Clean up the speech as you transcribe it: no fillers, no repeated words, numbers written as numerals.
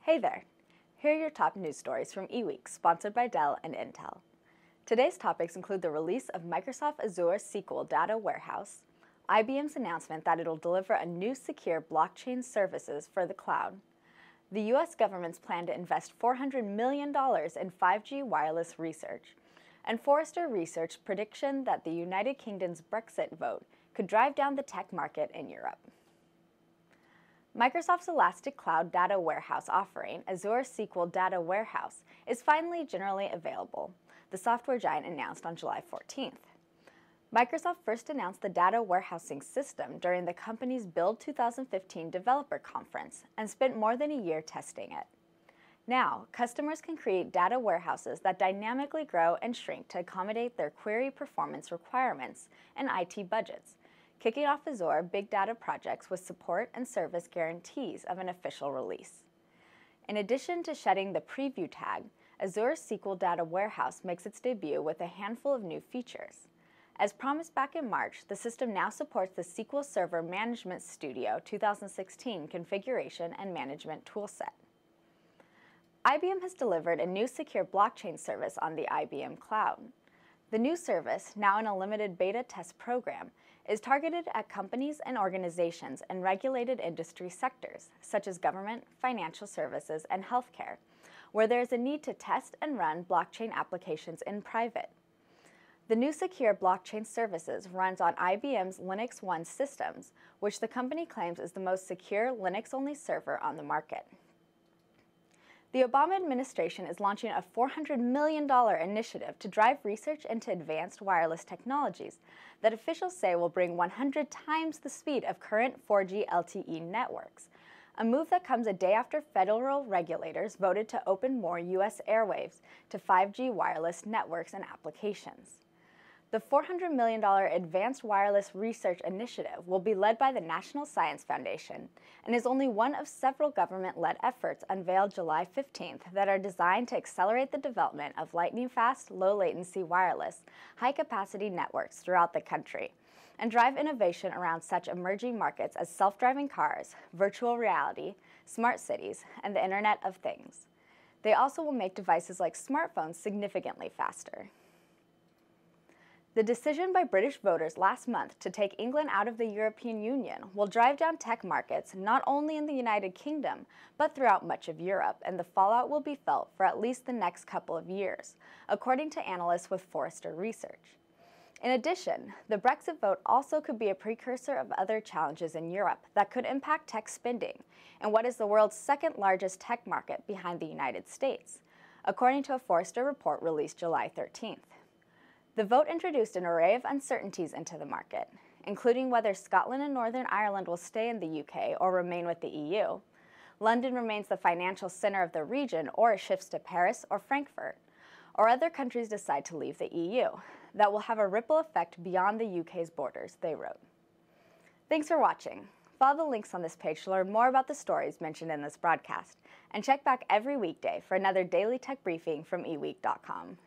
Hey there! Here are your top news stories from eWEEK, sponsored by Dell and Intel. Today's topics include the release of Microsoft Azure SQL Data Warehouse, IBM's announcement that it'll deliver a new secure blockchain services for the cloud, the U.S. government's plan to invest $400 million in 5G wireless research, and Forrester Research prediction that the United Kingdom's Brexit vote could drive down the tech market in Europe. Microsoft's Elastic Cloud Data Warehouse offering, Azure SQL Data Warehouse, is finally generally available, the software giant announced on July 14th. Microsoft first announced the data warehousing system during the company's Build 2015 developer conference and spent more than a year testing it. Now, customers can create data warehouses that dynamically grow and shrink to accommodate their query performance requirements and IT budgets, kicking off Azure big data projects with support and service guarantees of an official release. In addition to shedding the preview tag, Azure SQL Data Warehouse makes its debut with a handful of new features. As promised back in March, the system now supports the SQL Server Management Studio 2016 configuration and management toolset. IBM has delivered a new secure blockchain service on the IBM Cloud. The new service, now in a limited beta test program, is targeted at companies and organizations in regulated industry sectors, such as government, financial services, and healthcare, where there is a need to test and run blockchain applications in private. The new secure blockchain services runs on IBM's Linux One systems, which the company claims is the most secure Linux-only server on the market. The Obama administration is launching a $400 million initiative to drive research into advanced wireless technologies that officials say will bring 100 times the speed of current 4G LTE networks, a move that comes a day after federal regulators voted to open more U.S. airwaves to 5G wireless networks and applications. The $400 million Advanced Wireless Research Initiative will be led by the National Science Foundation and is only one of several government-led efforts unveiled July 15th that are designed to accelerate the development of lightning-fast, low-latency wireless, high-capacity networks throughout the country and drive innovation around such emerging markets as self-driving cars, virtual reality, smart cities, and the Internet of Things. They also will make devices like smartphones significantly faster. The decision by British voters last month to take England out of the European Union will drive down tech markets not only in the United Kingdom, but throughout much of Europe, and the fallout will be felt for at least the next couple of years, according to analysts with Forrester Research. In addition, the Brexit vote also could be a precursor of other challenges in Europe that could impact tech spending in what is the world's second largest tech market behind the United States, according to a Forrester report released July 13th. The vote introduced an array of uncertainties into the market, including whether Scotland and Northern Ireland will stay in the UK or remain with the EU, London remains the financial center of the region or shifts to Paris or Frankfurt, or other countries decide to leave the EU. That will have a ripple effect beyond the UK's borders, they wrote. Thanks for watching. Follow the links on this page to learn more about the stories mentioned in this broadcast, and check back every weekday for another daily tech briefing from eWEEK.com.